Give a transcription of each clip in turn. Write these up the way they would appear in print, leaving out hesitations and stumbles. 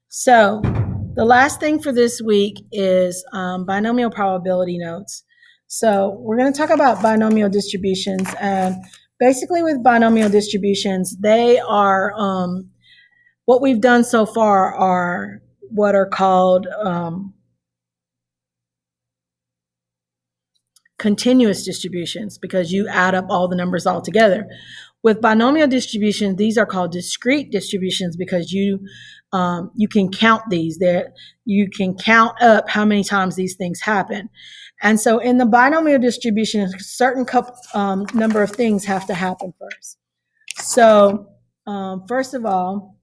So the last thing for this week is binomial probability notes. So we're going to talk about binomial distributions. And basically with binomial distributions, they are, what we've done so far are what are called continuous distributions, because you add up all the numbers all together. With binomial distributions, these are called discrete distributions because you can count these. That you can count up how many times these things happen. And so in the binomial distribution, a certain number of things have to happen first. So first of all,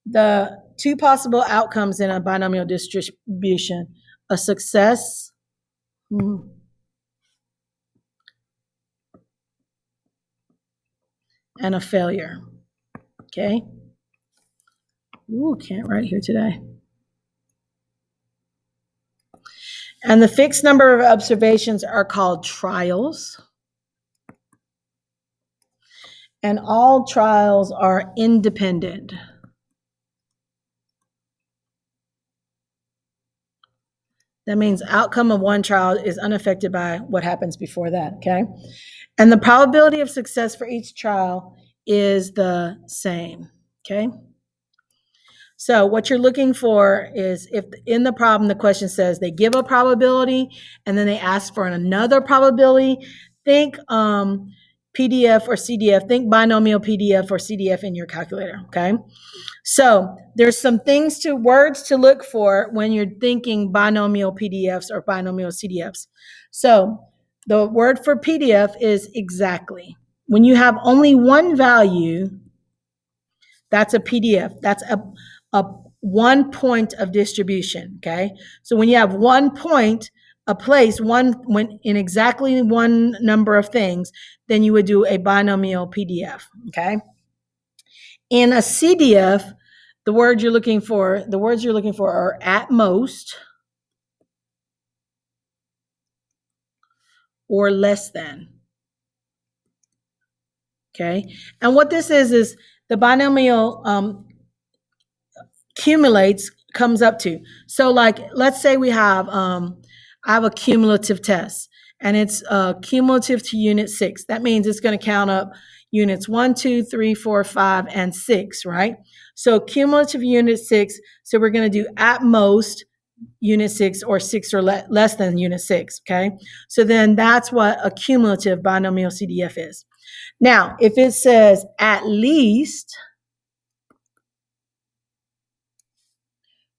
the two possible outcomes in a binomial distribution: a success and a failure. Okay. Ooh, can't write here today. And the fixed number of observations are called trials. And all trials are independent. That means outcome of one trial is unaffected by what happens before that, okay? And the probability of success for each trial is the same, okay? So what you're looking for is, if in the problem the question says they give a probability and then they ask for another probability, think PDF or CDF, think binomial PDF or CDF in your calculator, okay? So there's some words to look for when you're thinking binomial PDFs or binomial CDFs. So the word for PDF is exactly. When you have only one value, that's a PDF. That's a 1 point of distribution, okay? So when you have 1 point, a place, when in exactly one number of things, then you would do a binomial PDF, okay? In a CDF, the words you're looking for are at most or less than, okay? And what this is the binomial comes up to. So like, let's say we have, I have a cumulative test and it's cumulative to unit 6. That means it's going to count up units 1, 2, 3, 4, 5, and 6, right? So cumulative unit 6. So we're going to do at most unit 6 or 6 or less than unit 6, okay? So then that's what a cumulative binomial CDF is. Now, if it says at least,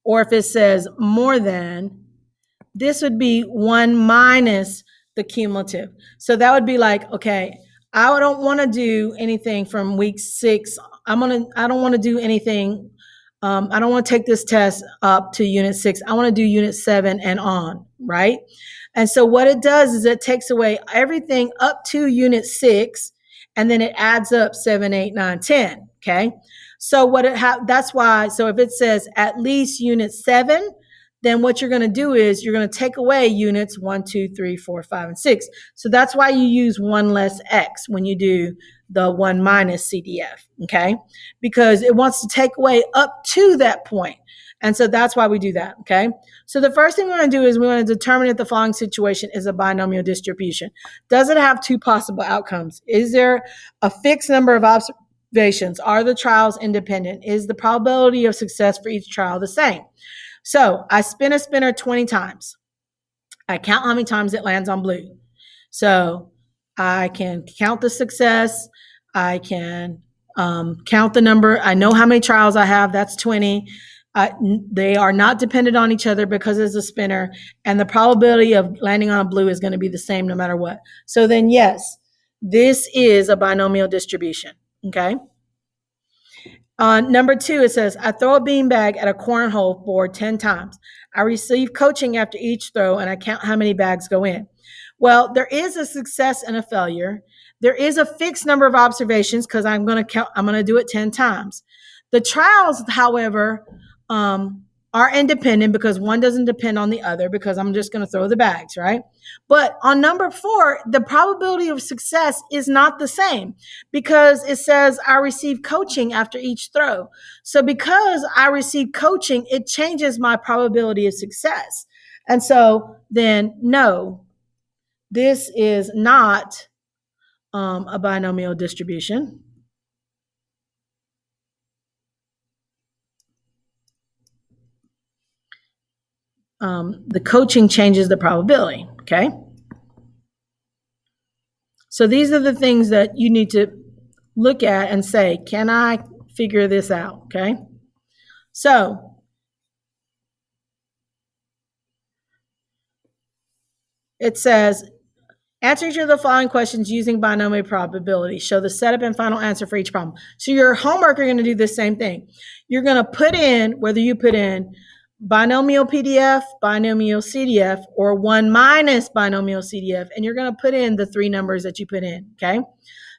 or if it says more than, this would be 1 minus the cumulative. So that would be like, okay, I don't want to do anything from week 6. I don't want to do anything. I don't want to take this test up to unit 6. I want to do unit 7 and on, right? And so what it does is it takes away everything up to unit 6, and then it adds up 7, 8, 9, 10, okay? So that's why, so if it says at least unit 7, then what you're going to do is you're going to take away units 1, 2, 3, 4, 5, and 6. So that's why you use 1 less X when you do the 1 minus CDF, okay? Because it wants to take away up to that point. And so that's why we do that, okay? So the first thing we want to do is we want to determine if the following situation is a binomial distribution. Does it have two possible outcomes? Is there a fixed number of observations? Are the trials independent? Is the probability of success for each trial the same? So I spin a spinner 20 times. I count how many times it lands on blue. So I can count the success. I can count the number. I know how many trials I have. That's 20. They are not dependent on each other because it's a spinner, and the probability of landing on a blue is going to be the same no matter what. So then, yes, this is a binomial distribution, okay? Number 2, it says, I throw a beanbag at a cornhole board 10 times. I receive coaching after each throw, and I count how many bags go in. Well, there is a success and a failure. There is a fixed number of observations because I'm going to do it 10 times. The trials, however, are independent because one doesn't depend on the other because I'm just going to throw the bags, right? But on number 4, the probability of success is not the same because it says I receive coaching after each throw. So because I receive coaching, it changes my probability of success. And so then, no, this is not a binomial distribution. The coaching changes the probability, okay? So these are the things that you need to look at and say, can I figure this out, okay? So it says, answer each of the following questions using binomial probability. Show the setup and final answer for each problem. So your homework, you're going to do the same thing. You're going to put in, whether you put in binomial PDF, binomial CDF, or 1 minus binomial CDF, and you're going to put in the 3 numbers that you put in, okay?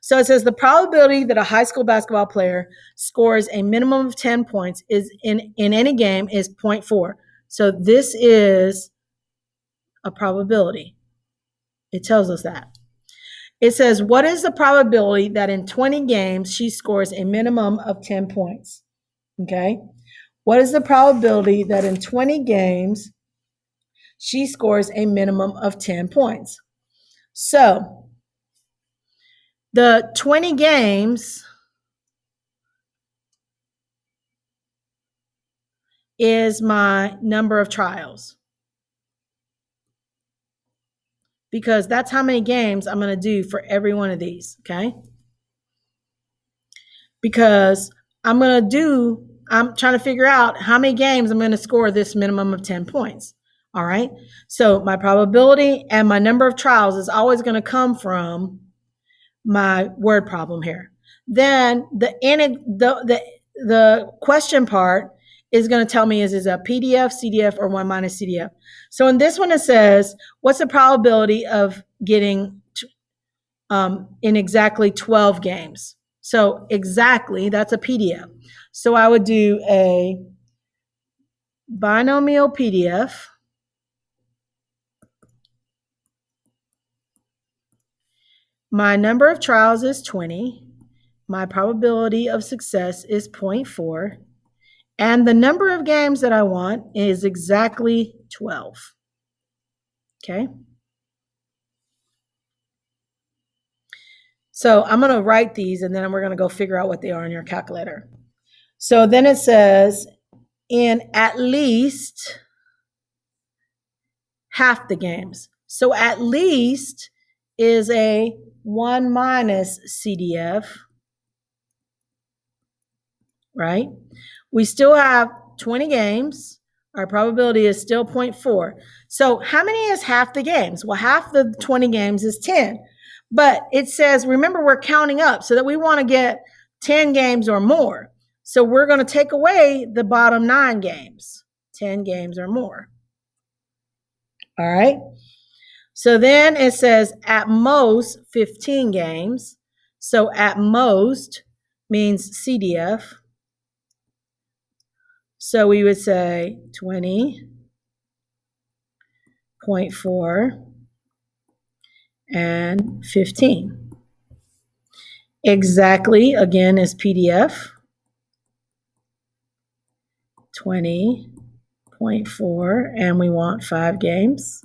So it says the probability that a high school basketball player scores a minimum of 10 points is in any game is 0.4. So this is a probability. It tells us that. It says, what is the probability that in 20 games she scores a minimum of 10 points? Okay. What is the probability that in 20 games she scores a minimum of 10 points? So the 20 games is my number of trials because that's how many games I'm going to do for every one of these, okay? Because I'm trying to figure out how many games I'm going to score this minimum of 10 points. All right. So my probability and my number of trials is always going to come from my word problem here. Then the question part is going to tell me is a PDF, CDF, or 1 minus CDF. So in this one, it says, what's the probability of getting in exactly 12 games? So exactly, that's a PDF. So I would do a binomial PDF. My number of trials is 20. My probability of success is 0.4. And the number of games that I want is exactly 12. Okay. So I'm going to write these and then we're going to go figure out what they are in your calculator. So then it says in at least half the games. So at least is a 1 minus CDF, right? We still have 20 games. Our probability is still 0.4. So how many is half the games? Well, half the 20 games is 10. But it says, remember, we're counting up so that we want to get 10 games or more. So we're going to take away the bottom 9 games, 10 games or more. All right. So then it says at most 15 games. So at most means CDF. So we would say 20.4 and 15. Exactly, again, is PDF. 20.4, and we want 5 games.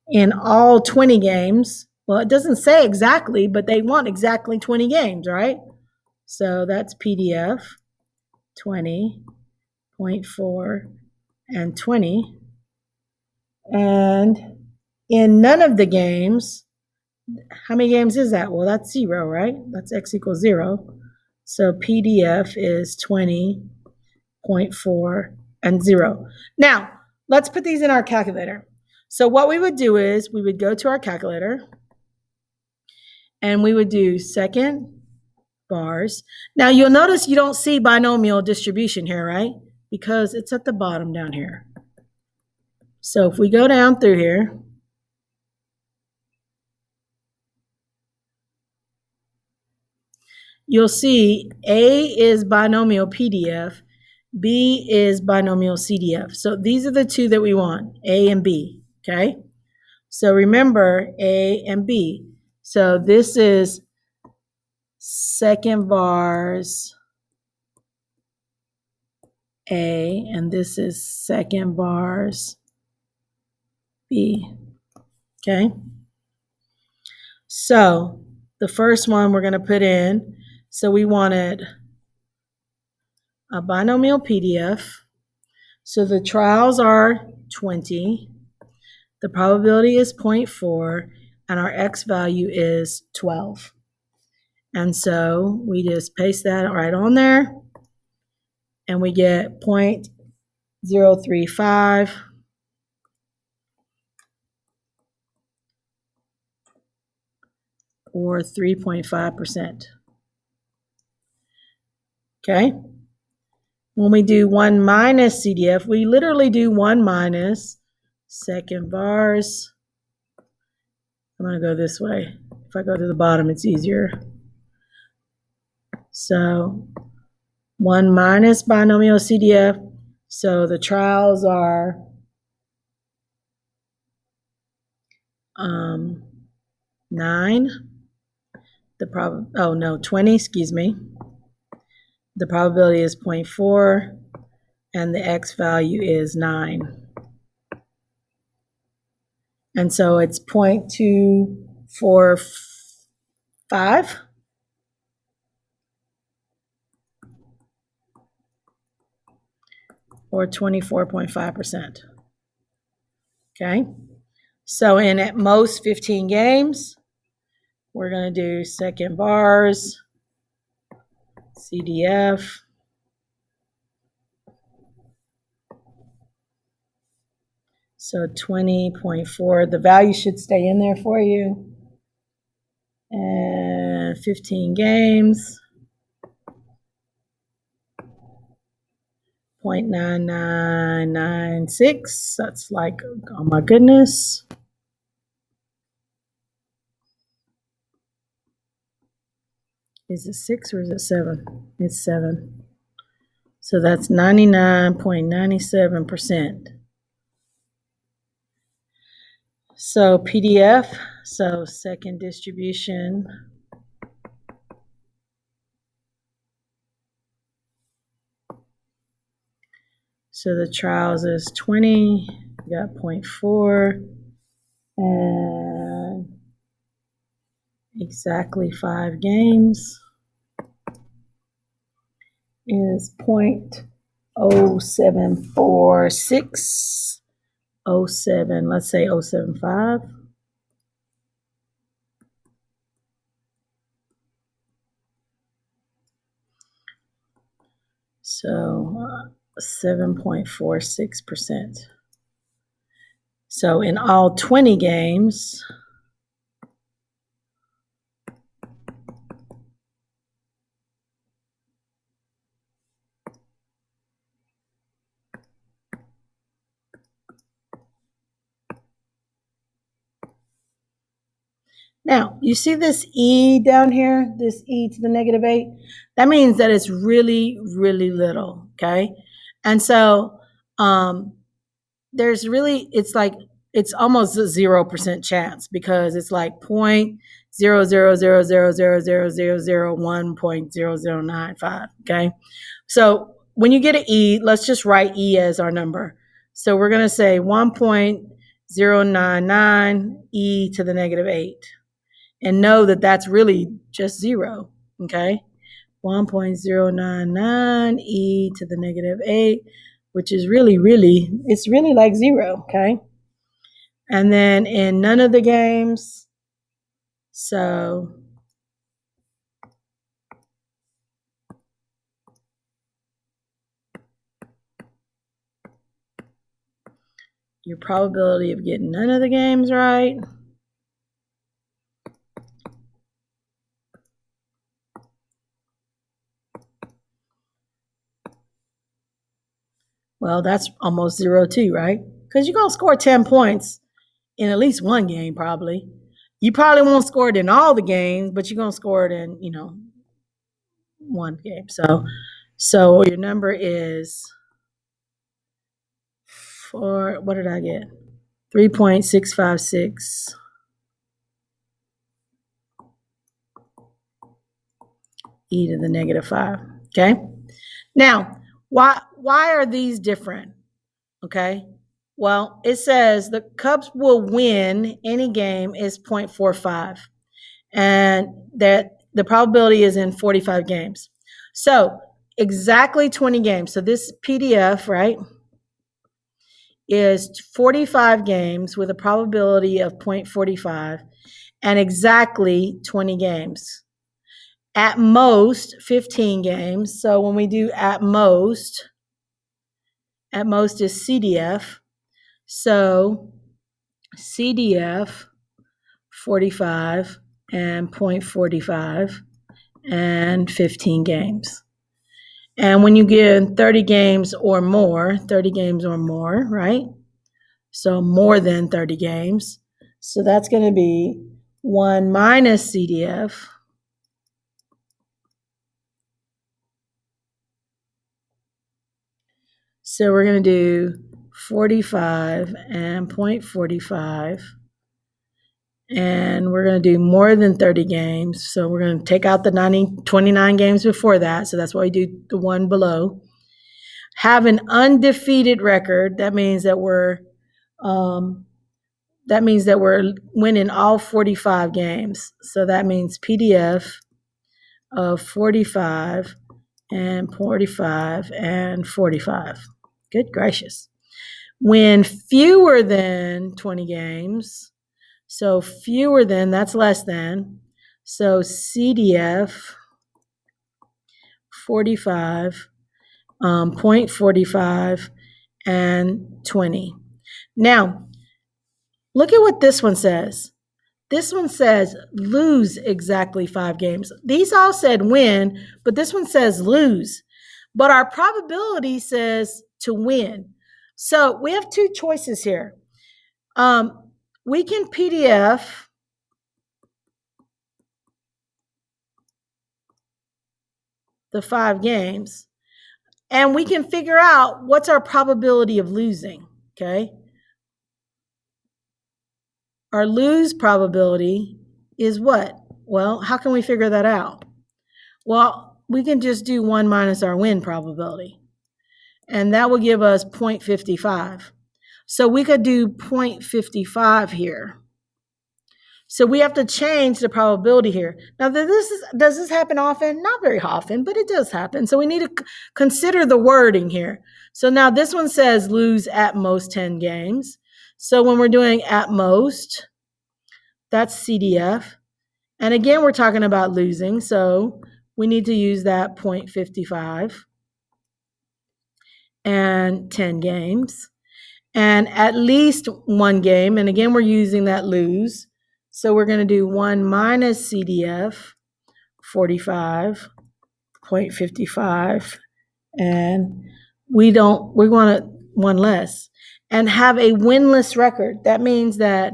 In all 20 games, well, it doesn't say exactly, but they want exactly 20 games, right? So that's PDF, 20.4 and 20. And in none of the games, how many games is that? Well, that's 0, right? That's x equals 0. So PDF is 20.4 and 0. Now, let's put these in our calculator. So what we would do is we would go to our calculator and we would do second bars. Now, you'll notice you don't see binomial distribution here, right? Because it's at the bottom down here. So if we go down through here, you'll see A is binomial PDF, B is binomial CDF. So these are the two that we want, A and B, okay? So remember A and B. So this is second vars A, and this is second vars B, okay? So the first one we're going to put in, so we wanted a binomial PDF. So the trials are 20. The probability is 0.4, and our X value is 12. And so we just paste that right on there, and we get 0.035 or 3.5%. Okay? When we do 1 minus CDF, we literally do 1 minus second vars. I'm going to go this way. If I go to the bottom, it's easier. So 1 minus binomial CDF. So the trials are 9. 20, excuse me. The probability is 0.4, and the X value is 9. And so it's 0.245. Or 24.5%. Okay? So in at most 15 games, we're going to do second vars, CDF, so 20.4. The value should stay in there for you. And 15 games, 0.9996. That's like, oh my goodness. Is it 6 or is it 7? It's 7. So that's 99.97%. So PDF, so second distribution. So the trials is 20, we got 0.4, and exactly 5 games is 0.0746, 07, let's say 075. So 7.46%. So in all 20 games, now, you see this E down here, this E to the -8? That means that it's really, really little, okay? And so there's really, it's almost a 0% chance because it's like 0.000000001.0095, okay? So when you get an E, let's just write E as our number. So we're going to say 1.099 E to the -8. And know that that's really just 0, okay? 1.099 e to the -8, which is really, really, it's really like 0, okay? And then in none of the games, so your probability of getting none of the games right well, that's almost 0 too, right? Because you're going to score 10 points in at least one game, probably. You probably won't score it in all the games, but you're going to score it in, one game. So So your number is what did I get? 3.656 e to the negative 5. Okay. Now, why are these different? Okay. Well, it says the Cubs will win any game is 0.45, and that the probability is in 45 games. So exactly 20 games. So this PDF, right, is 45 games with a probability of 0.45 and exactly 20 games. At most 15 games. So when we do at most is CDF. So CDF 45 and 0.45 and 15 games. And when you get 30 games or more, right? So more than 30 games. So that's going to be 1 minus CDF. So we're going to do 45 and 0.45. And we're going to do more than 30 games. So we're going to take out the 29 games before that. So that's why we do the one below. Have an undefeated record. That means that we're winning all 45 games. So that means PDF of 45 and 45 and 45. Good gracious. Win fewer than 20 games. So fewer than, that's less than. So CDF 45, 0.45, and 20. Now, look at what this one says. This one says lose exactly 5 games. These all said win, but this one says lose. But our probability says to win. So we have two choices here. We can PDF the 5 games, and we can figure out what's our probability of losing, okay? Our lose probability is what? Well, how can we figure that out? Well, we can just do 1 minus our win probability, and that will give us 0.55. So we could do 0.55 here. So we have to change the probability here. Now, does this happen often? Not very often, but it does happen. So we need to consider the wording here. So now this one says lose at most 10 games. So when we're doing at most, that's CDF. And again, we're talking about losing. So we need to use that 0.55 and 10 games. And at least 1 game. And again, we're using that lose. So we're going to do 1 minus CDF 45, 0.55, and we want 1 less, and have a winless record. That means that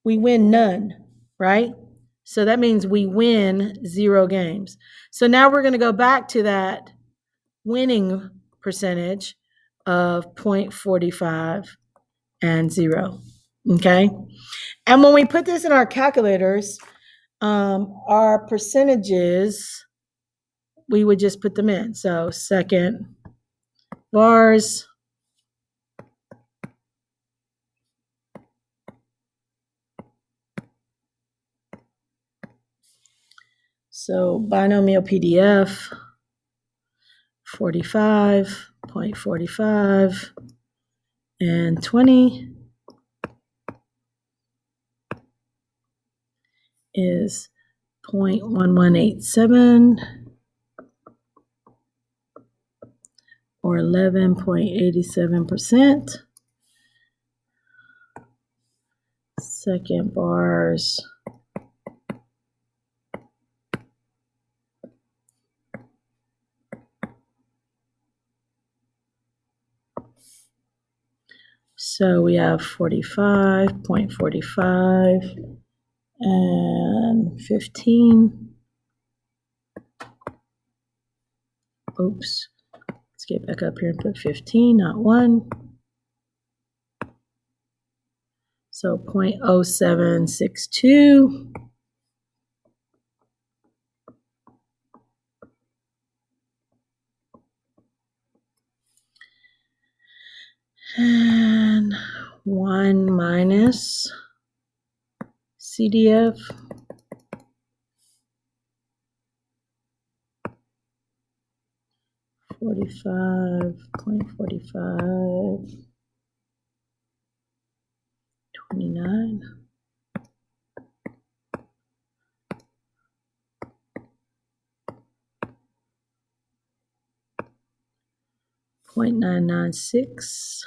we win none, right? So that means we win 0 games. So now we're going to go back to that winning percentage of 0.45 and 0. Okay. And when we put this in our calculators, our percentages, we would just put them in. So second bars, so binomial PDF 45, 0.45, and 20 is 0.1187 or 11.87%. Second bars, so we have 45.45 and 15. oops, let's get back up here and put 15, not 1. So 0.0762. And 1 minus CDF. .45, 29. .996.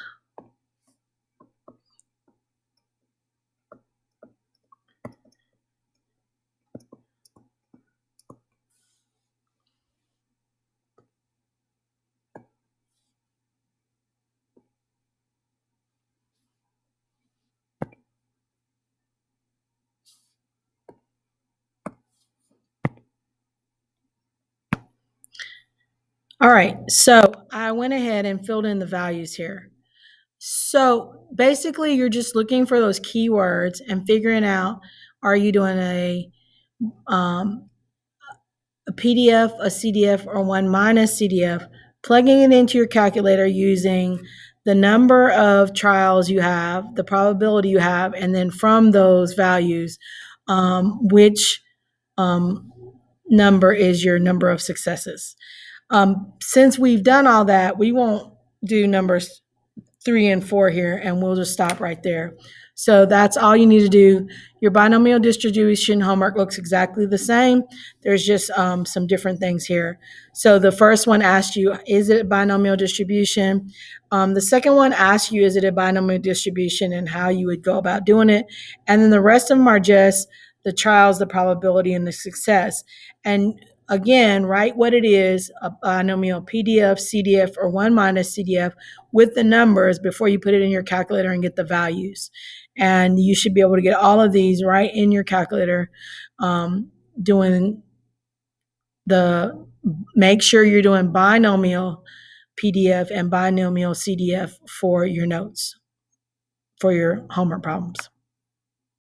All right, so I went ahead and filled in the values here. So basically, you're just looking for those keywords and figuring out, are you doing a PDF, a CDF, or 1 minus CDF, plugging it into your calculator using the number of trials you have, the probability you have, and then from those values, which number is your number of successes. Since we've done all that, we won't do numbers 3 and 4 here, and we'll just stop right there. So that's all you need to do. Your binomial distribution homework looks exactly the same. There's just some different things here. So the first one asked you, is it a binomial distribution? The second one asked you, is it a binomial distribution, and how you would go about doing it. And then the rest of them are just the trials, the probability, and the success. And again, write what it is, a binomial PDF, CDF, or 1 minus CDF with the numbers before you put it in your calculator and get the values. And you should be able to get all of these right in your calculator, doing make sure you're doing binomial PDF and binomial CDF for your notes, for your homework problems.